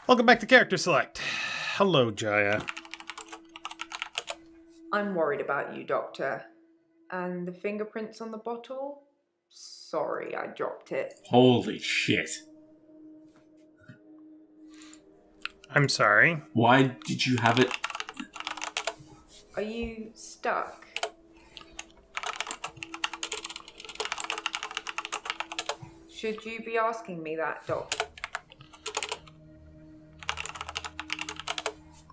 Welcome back to Character Select. Hello, Jaya. I'm worried about you, Doctor. And the fingerprints on the bottle? Sorry, I dropped it. Holy shit. I'm sorry. Why did you have it? Are you stuck? Should you be asking me that, Doc?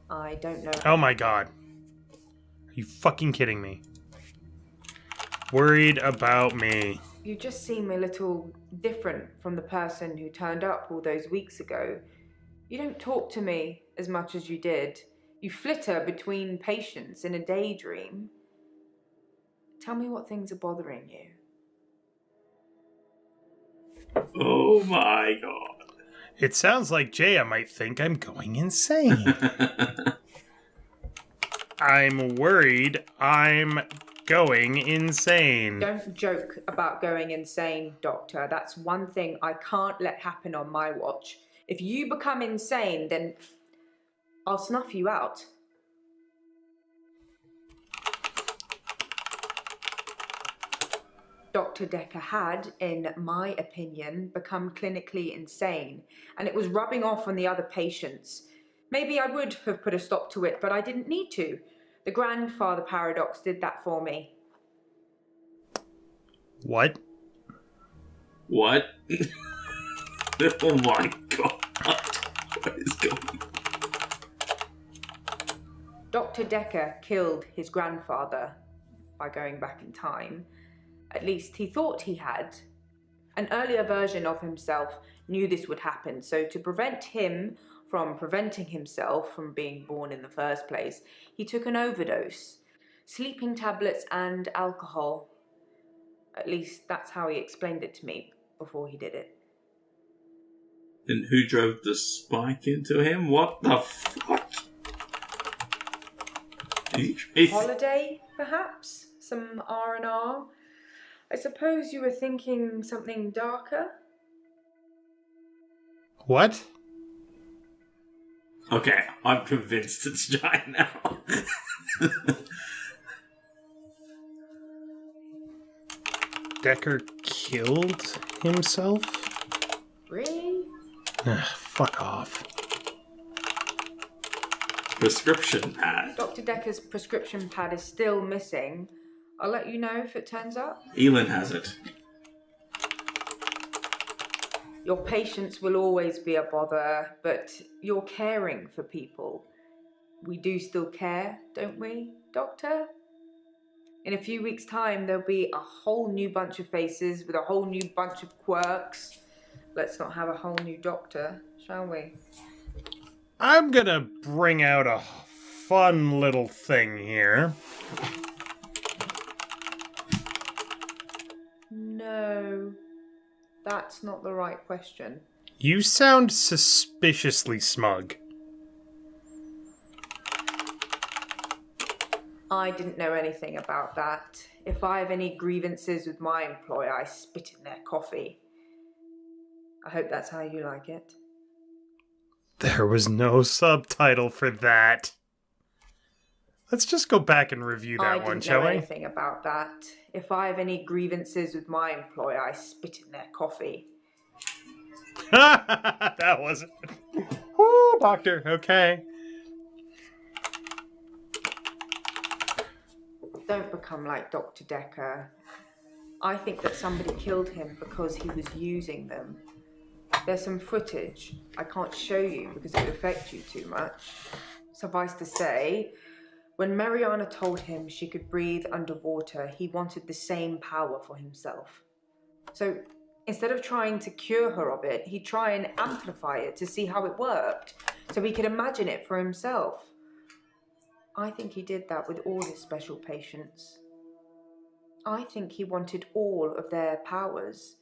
I don't know. Oh my god. Are you fucking kidding me? Worried about me. You just seem a little different from the person who turned up all those weeks ago. You don't talk to me as much as you did. You flitter between patients in a daydream. Tell me what things are bothering you. Oh my god. It sounds like Jaya might think I'm going insane. I'm worried I'm going insane. Don't joke about going insane, Doctor. That's one thing I can't let happen on my watch. If you become insane, then I'll snuff you out. Dr. Dekker had, in my opinion, become clinically insane, and it was rubbing off on the other patients. Maybe I would have put a stop to it, but I didn't need to. The grandfather paradox did that for me. What? What? Oh my god. What is going on? Dr. Dekker killed his grandfather by going back in time. At least he thought he had. An earlier version of himself knew this would happen, so to prevent him from preventing himself from being born in the first place, he took an overdose, sleeping tablets and alcohol. At least that's how he explained it to me before he did it. And who drove the spike into him? What the fuck? Holiday, perhaps? Some R&R? I suppose you were thinking something darker? What? Okay, I'm convinced it's Giant now. Dekker killed himself? Really? Fuck off. Prescription pad. Dr. Dekker's prescription pad is still missing. I'll let you know if it turns up. Elin has it. Your patients will always be a bother, but you're caring for people. We do still care, don't we, Doctor? In a few weeks' time, there'll be a whole new bunch of faces with a whole new bunch of quirks. Let's not have a whole new doctor, shall we? I'm gonna bring out a fun little thing here. No, that's not the right question. You sound suspiciously smug. I didn't know anything about that. If I have any grievances with my employer, I spit in their coffee. I hope that's how you like it. There was no subtitle for that. Let's just go back and review that one, shall we? I didn't know anything about that. If I have any grievances with my employer, I spit in their coffee. That wasn't... Woo, doctor, okay. Don't become like Dr. Dekker. I think that somebody killed him because he was using them. There's some footage I can't show you because it would affect you too much. Suffice to say, when Mariana told him she could breathe underwater, he wanted the same power for himself. So instead of trying to cure her of it, he'd try and amplify it to see how it worked, so he could imagine it for himself. I think he did that with all his special patients. I think he wanted all of their powers.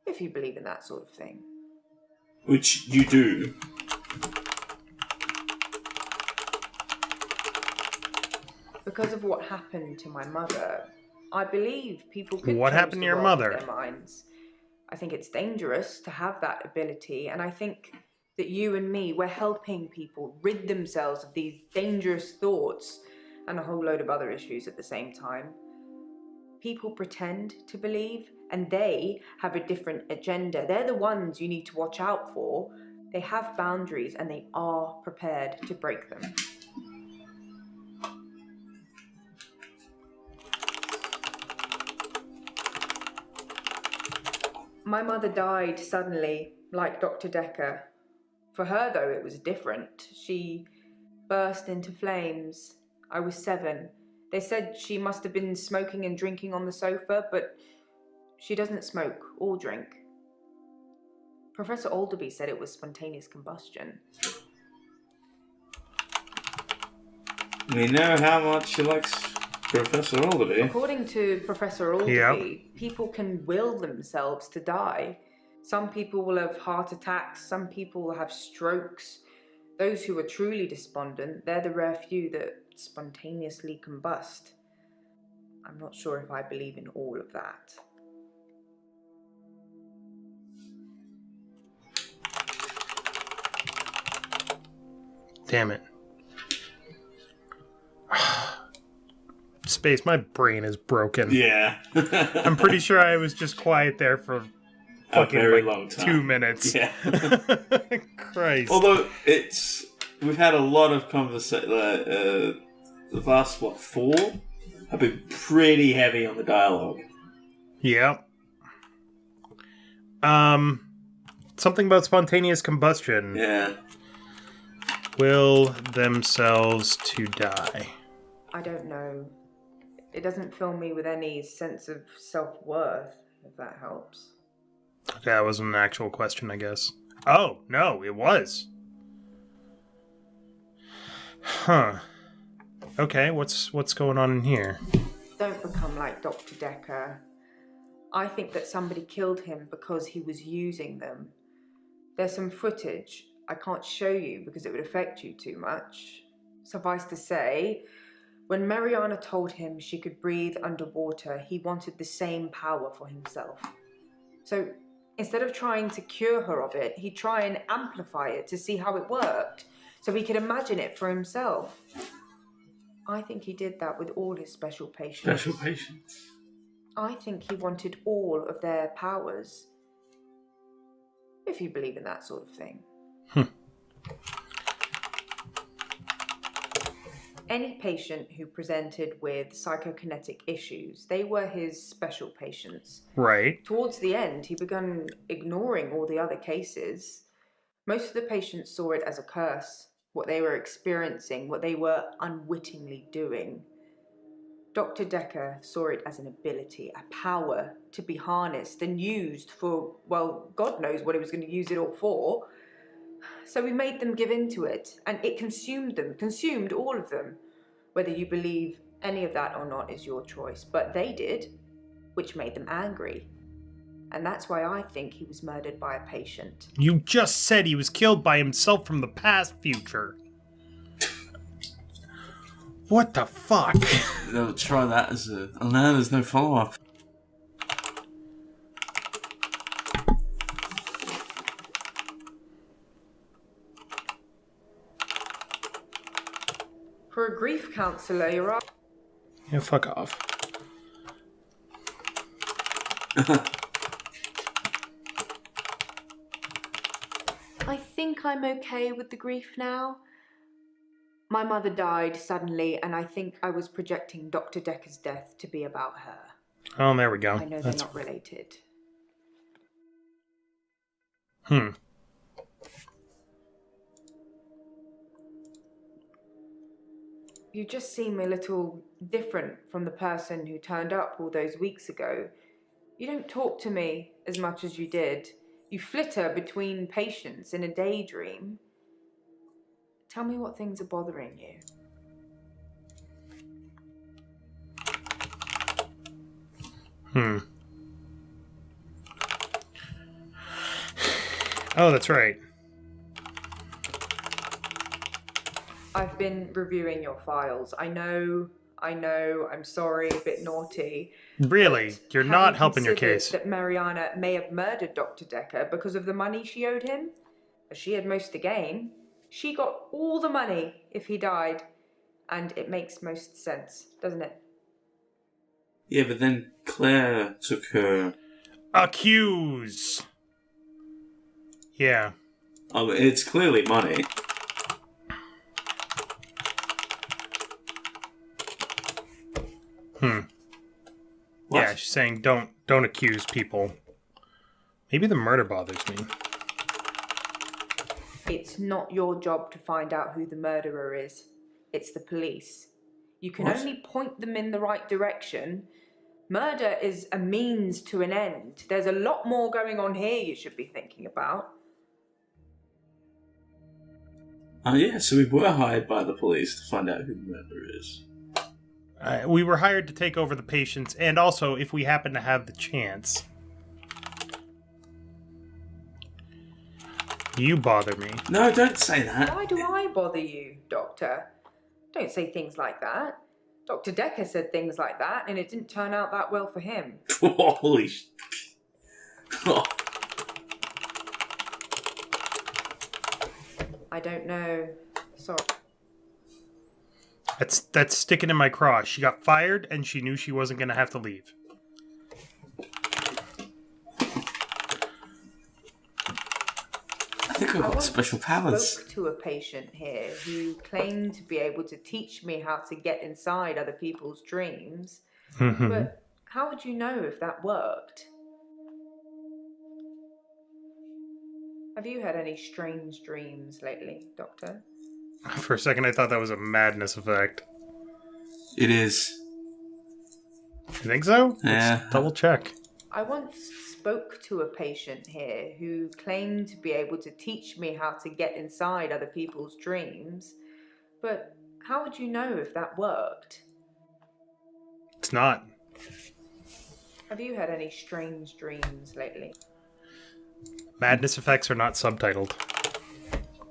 If you believe in that sort of thing. Which you do. Because of what happened to my mother, I believe people could What change happened to the your world with mother? their minds. I think it's dangerous to have that ability, and I think that you and me, we're helping people rid themselves of these dangerous thoughts and a whole load of other issues at the same time. People pretend to believe, and they have a different agenda. They're the ones you need to watch out for. They have boundaries, and they are prepared to break them. My mother died suddenly, like Dr. Dekker. For her, though, it was different. She burst into flames. I was 7. They said she must have been smoking and drinking on the sofa, but she doesn't smoke or drink. Professor Alderby said it was spontaneous combustion. We know how much she likes Professor Alderby. According to Professor Alderby, people can will themselves to die. Some people will have heart attacks, some people will have strokes. Those who are truly despondent, they're the rare few that spontaneously combust. I'm not sure if I believe in all of that. Damn it. Space, my brain is broken. Yeah. I'm pretty sure I was just quiet there for a very like long time. 2 minutes. Yeah. Christ. Although we've had a lot of conversation. The last 4 have been pretty heavy on the dialogue. Yeah. Something about spontaneous combustion. Yeah. Will themselves to die. I don't know. It doesn't fill me with any sense of self-worth, if that helps. That was an actual question, I guess. Oh, no, it was. Huh. Okay, what's going on in here? Don't become like Dr. Dekker. I think that somebody killed him because he was using them. There's some footage I can't show you because it would affect you too much. Suffice to say, when Mariana told him she could breathe underwater, he wanted the same power for himself. So instead of trying to cure her of it, he'd try and amplify it to see how it worked, so he could imagine it for himself. I think he did that with all his special patients. Special patients. I think he wanted all of their powers. If you believe in that sort of thing. Any patient who presented with psychokinetic issues, they were his special patients. Right. Towards the end, he began ignoring all the other cases. Most of the patients saw it as a curse, what they were experiencing, what they were unwittingly doing. Dr. Dekker saw it as an ability, a power to be harnessed and used for, well, God knows what he was going to use it all for. So he made them give in to it, and it consumed them, consumed all of them. Whether you believe any of that or not is your choice, but they did, which made them angry. And that's why I think he was murdered by a patient. You just said he was killed by himself from the past future. What the fuck? They'll try that as a... Oh no, there's no follow-up. For a grief counsellor, you're right. Yeah, fuck off. I think I'm okay with the grief now. My mother died suddenly, and I think I was projecting Dr. Dekker's death to be about her. Oh, there we go. I know they're not related. You just seem a little different from the person who turned up all those weeks ago. You don't talk to me as much as you did. You flitter between patients in a daydream. Tell me what things are bothering you. Oh, that's right. I've been reviewing your files. I know, I'm sorry, a bit naughty. Really? You're not helping your case. That Mariana may have murdered Dr. Dekker because of the money she owed him? She had most to gain. She got all the money if he died. And it makes most sense, doesn't it? Yeah, but then Claire took her... Accuse! Yeah. Oh, it's clearly money. What? Yeah, she's saying don't accuse people. Maybe the murder bothers me. It's not your job to find out who the murderer is. It's the police. You can What? only point them in the right direction. Murder is a means to an end. There's a lot more going on here you should be thinking about. Oh yeah, so we were hired by the police to find out who the murderer is. We were hired to take over the patients, and also if we happen to have the chance. You bother me. No, don't say that. Why do I bother you, Doctor? Don't say things like that. Dr. Dekker said things like that, and it didn't turn out that well for him. Holy sh... Oh. I don't know. Sorry. That's sticking in my craw. She got fired, and she knew she wasn't going to have to leave. I think I've got special powers. Spoke to a patient here who claimed to be able to teach me how to get inside other people's dreams. But how would you know if that worked? Have you had any strange dreams lately, Doctor? For a second, I thought that was a madness effect. It is. You think so? Yeah. Let's double check. I once spoke to a patient here who claimed to be able to teach me how to get inside other people's dreams. But how would you know if that worked? It's not. Have you had any strange dreams lately? Madness effects are not subtitled.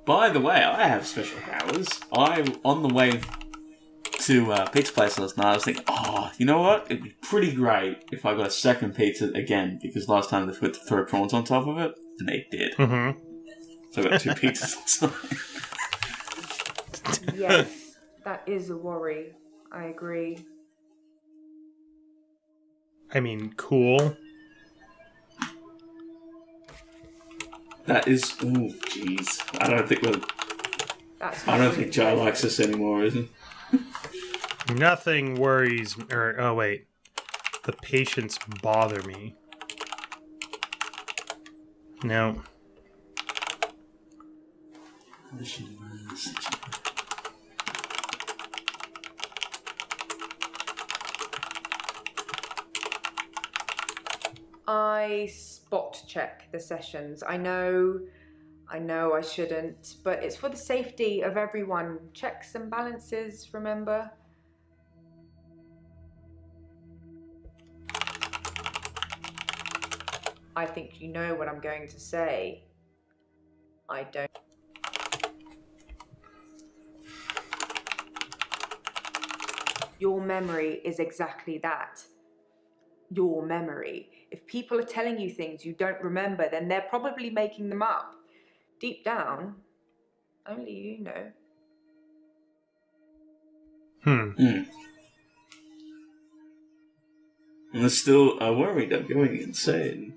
By the way, I have special powers. On the way to Pizza Place last night, I was thinking, oh, you know what? It'd be pretty great if I got a second pizza again, because last time they forgot to throw prawns on top of it, and they did. Mm-hmm. So I got 2 pizzas last night. Yes, that is a worry. I agree. I mean, cool. That is... Oh, jeez. I don't think Jai likes us anymore, is he? Nothing worries... oh, wait. The patients bother me. No. I spot check the sessions. I know I shouldn't, but it's for the safety of everyone. Checks and balances, remember? I think you know what I'm going to say. I don't. Your memory is exactly that. Your memory. If people are telling you things you don't remember, then they're probably making them up. Deep down, only you know. And they're still worried I'm going insane.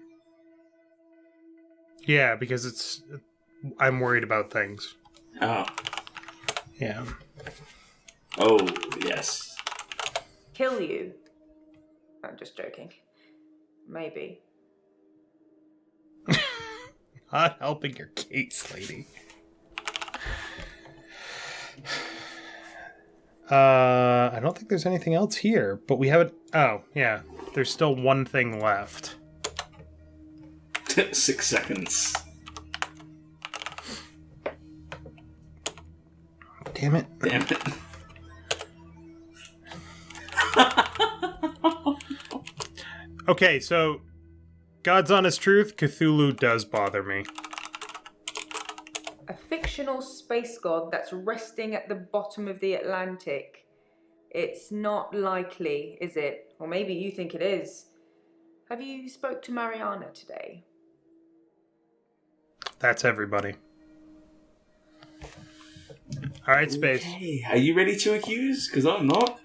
Yeah, because I'm worried about things. Oh. Yeah. Oh, yes. Kill you? I'm just joking. Maybe. Not helping your case, lady. I don't think there's anything else here, but we haven't... Oh, yeah. There's still one thing left. 6 seconds. Damn it. Damn it. Okay, so... God's honest truth, Cthulhu does bother me. A fictional space god that's resting at the bottom of the Atlantic. It's not likely, is it? Or maybe you think it is. Have you spoke to Mariana today? That's everybody. All right, Space. Okay, are you ready to accuse? Because I'm not.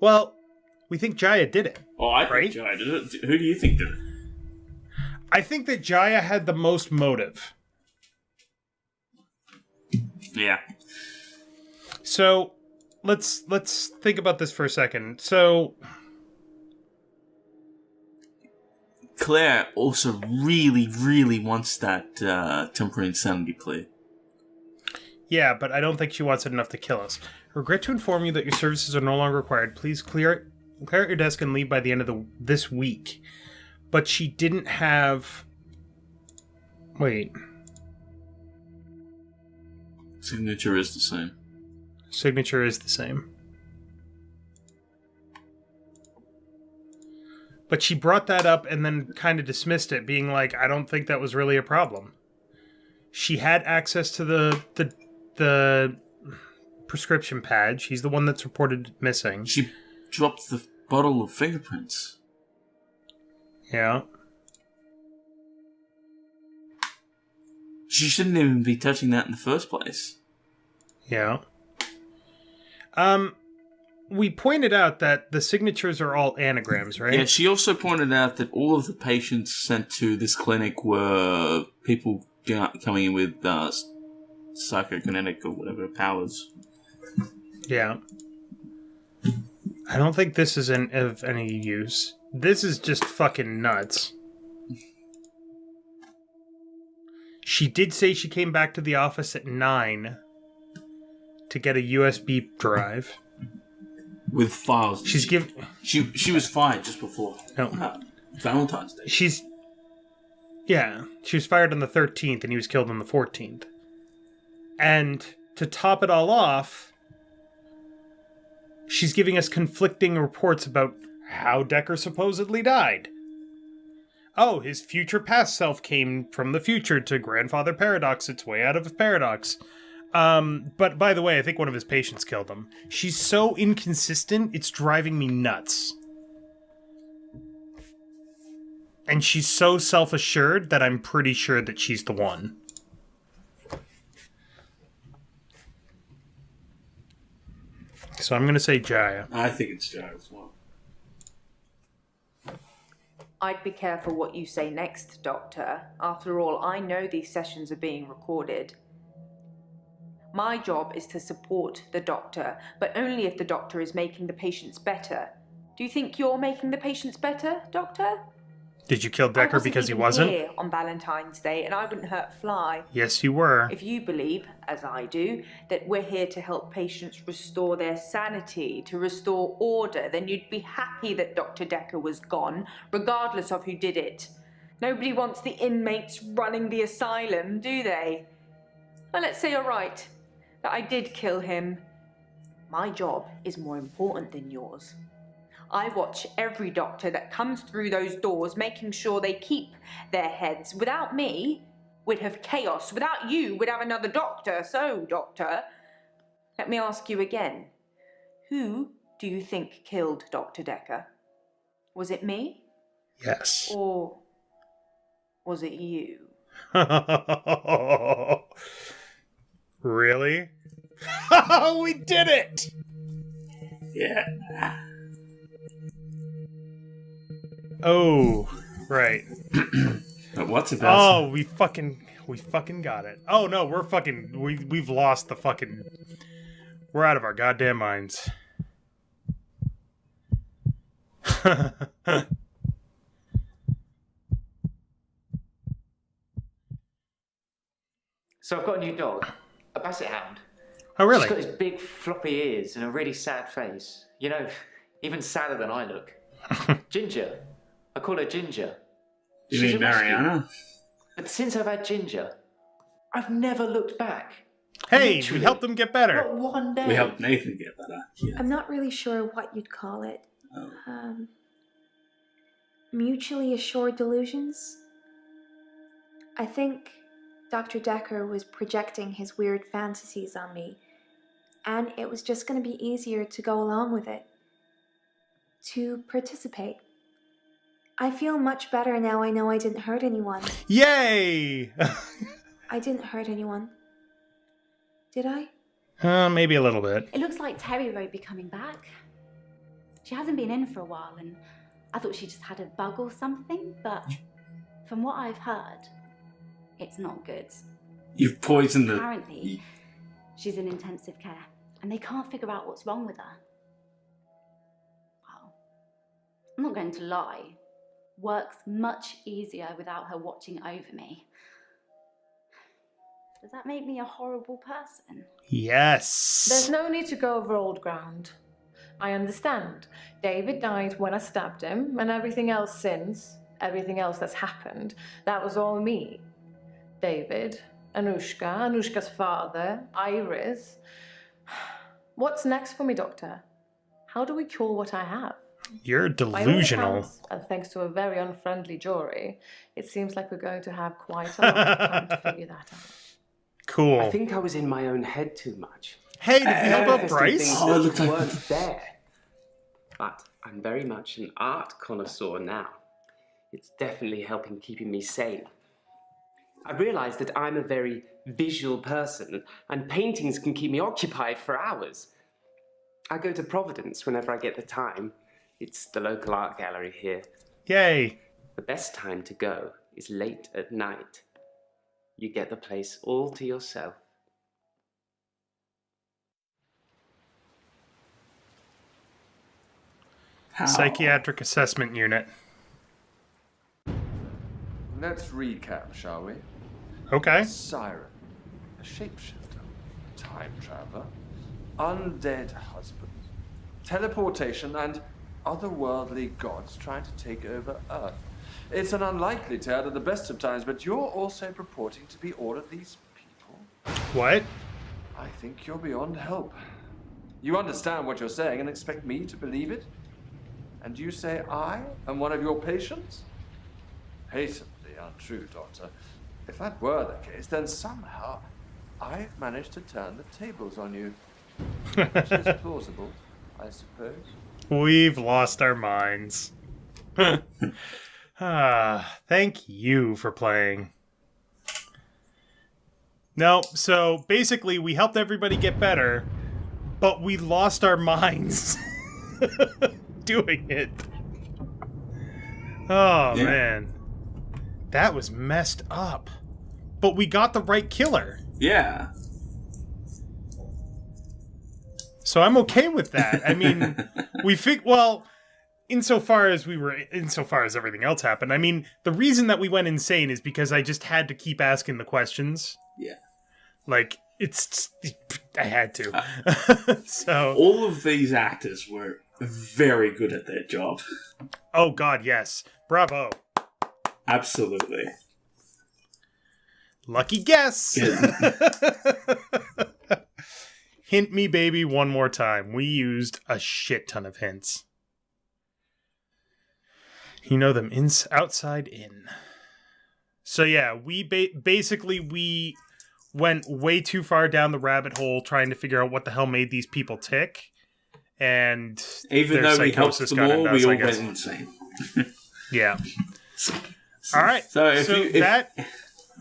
Well, we think Jaya did it. Oh, I think Right? Jaya did it. Who do you think did it? I think that Jaya had the most motive. Yeah. So let's think about this for a second. So Claire also really, really wants that temporary insanity clear. yeah, but I don't think she wants it enough to kill us. Regret to inform you that your services are no longer required. Please clear out your desk and leave by the end of this week. But she didn't have. Wait. Signature is the same. Signature is the same. But she brought that up and then kind of dismissed it, being like, I don't think that was really a problem. She had access to the prescription pad. She's the one that's reported missing. She dropped the bottle of fingerprints. Yeah. She shouldn't even be touching that in the first place. Yeah. We pointed out that the signatures are all anagrams, right? Yeah, she also pointed out that all of the patients sent to this clinic were people coming in with psychokinetic or whatever powers. Yeah. I don't think this is of any use. This is just fucking nuts. She did say she came back to the office at 9 to get a USB drive. With files. She was fired just before Valentine's Day. She was fired on the 13th and he was killed on the 14th. And to top it all off, she's giving us conflicting reports about how Dekker supposedly died. Oh, his future past self came from the future to grandfather Paradox its way out of Paradox. But by the way, I think one of his patients killed him. She's so inconsistent, it's driving me nuts. And she's so self-assured that I'm pretty sure that she's the one. So I'm going to say Jaya. I think it's Jaya as well. I'd be careful what you say next, Doctor. After all, I know these sessions are being recorded. My job is to support the Doctor, but only if the Doctor is making the patients better. Do you think you're making the patients better, Doctor? Did you kill Dekker because he wasn't? Here on Valentine's Day, and I wouldn't hurt a fly. Yes, you were. If you believe, as I do, that we're here to help patients restore their sanity, to restore order, then you'd be happy that Dr. Dekker was gone, regardless of who did it. Nobody wants the inmates running the asylum, do they? Well, let's say you're right, that I did kill him. My job is more important than yours. I watch every doctor that comes through those doors, making sure they keep their heads. Without me, we'd have chaos. Without you, we'd have another doctor. So, Doctor, let me ask you again. Who do you think killed Dr. Dekker? Was it me? Yes. Or was it you? Really? We did it! Yeah. Oh, right. But what's about? Oh, we fucking got it. Oh no, we've lost the fucking. We're out of our goddamn minds. So I've got a new dog, a basset hound. Oh really? She's got these big floppy ears and a really sad face. You know, even sadder than I look. Ginger. I call her Ginger. You She's mean a rescue. Mariana? But since I've had Ginger, I've never looked back. Hey, Literally. we helped them get better. Not one day. We helped Nathan get better. Yeah. I'm not really sure what you'd call it. Oh. Mutually assured delusions? I think Dr. Dekker was projecting his weird fantasies on me, and it was just going to be easier to go along with it. To participate. I feel much better now I know I didn't hurt anyone. Yay! I didn't hurt anyone. Did I? Maybe a little bit. It looks like Terry won't be coming back. She hasn't been in for a while, and I thought she just had a bug or something, but from what I've heard, it's not good. You've poisoned her. Apparently, she's in intensive care, and they can't figure out what's wrong with her. Well, I'm not going to lie. Works much easier without her watching over me. Does that make me a horrible person? Yes. There's no need to go over old ground. I understand. David died when I stabbed him, and everything else since, everything else that's happened, that was all me. David, Anushka's father, Iris. What's next for me, Doctor? How do we cure what I have? You're By all delusional. accounts, and thanks to a very unfriendly jury, it seems like we're going to have quite a lot of time to figure that out. Cool. I think I was in my own head too much. Hey, did you help out Manifesting Bryce? things Oh, it that looked like- weren't there. But I'm very much an art connoisseur now. It's definitely helping keeping me sane. I realized that I'm a very visual person, and paintings can keep me occupied for hours. I go to Providence whenever I get the time. It's the local art gallery here. Yay. The best time to go is late at night. You get the place all to yourself. How? Psychiatric assessment unit. Let's recap, shall we? Okay. A siren, a shapeshifter, time traveler, undead husband, teleportation, and otherworldly gods trying to take over Earth. It's an unlikely tale at the best of times, but you're also purporting to be all of these people. What? I think you're beyond help. You understand what you're saying and expect me to believe it? And you say I am one of your patients? Patently untrue, Doctor. If that were the case, then somehow I've managed to turn the tables on you. Which is plausible, I suppose. We've lost our minds. Thank you for playing. No, so basically we helped everybody get better, but we lost our minds doing it. Oh, Yeah. man. That was messed up. But we got the right killer. Yeah. So I'm okay with that. I mean, insofar as everything else happened, I mean, the reason that we went insane is because I just had to keep asking the questions. Yeah. Like, I had to. So. All of these actors were very good at their job. Oh, God, yes. Bravo. Absolutely. Lucky guess. Hint me, baby, one more time. We used a shit ton of hints. You know them outside in. So yeah, we basically went way too far down the rabbit hole trying to figure out what the hell made these people tick, and Even their though we helped psychosis them got all, into we us, I all guess. went insane. Yeah. All right. So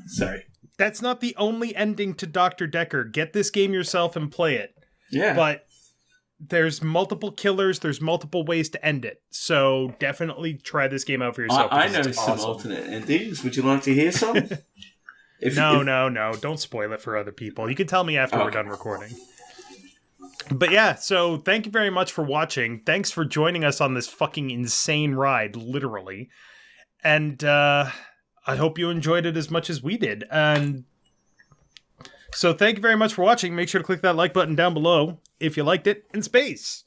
sorry. That's not the only ending to Dr. Dekker. Get this game yourself and play it. Yeah. But there's multiple killers. There's multiple ways to end it. So definitely try this game out for yourself. I because know it's some awesome. alternate endings. Would you like to hear some? No. Don't spoil it for other people. You can tell me after we're done recording. But yeah, so thank you very much for watching. Thanks for joining us on this fucking insane ride, literally. And I hope you enjoyed it as much as we did. And so thank you very much for watching. Make sure to click that like button down below if you liked it. In space.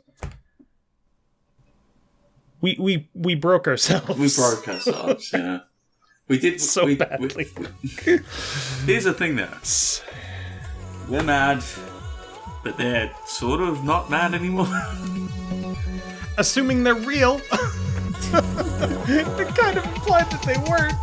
We broke ourselves. We broke ourselves, yeah. We did so badly. Here's the thing, though. We're mad, but they're sort of not mad anymore. Assuming they're real. It kind of implied that they weren't.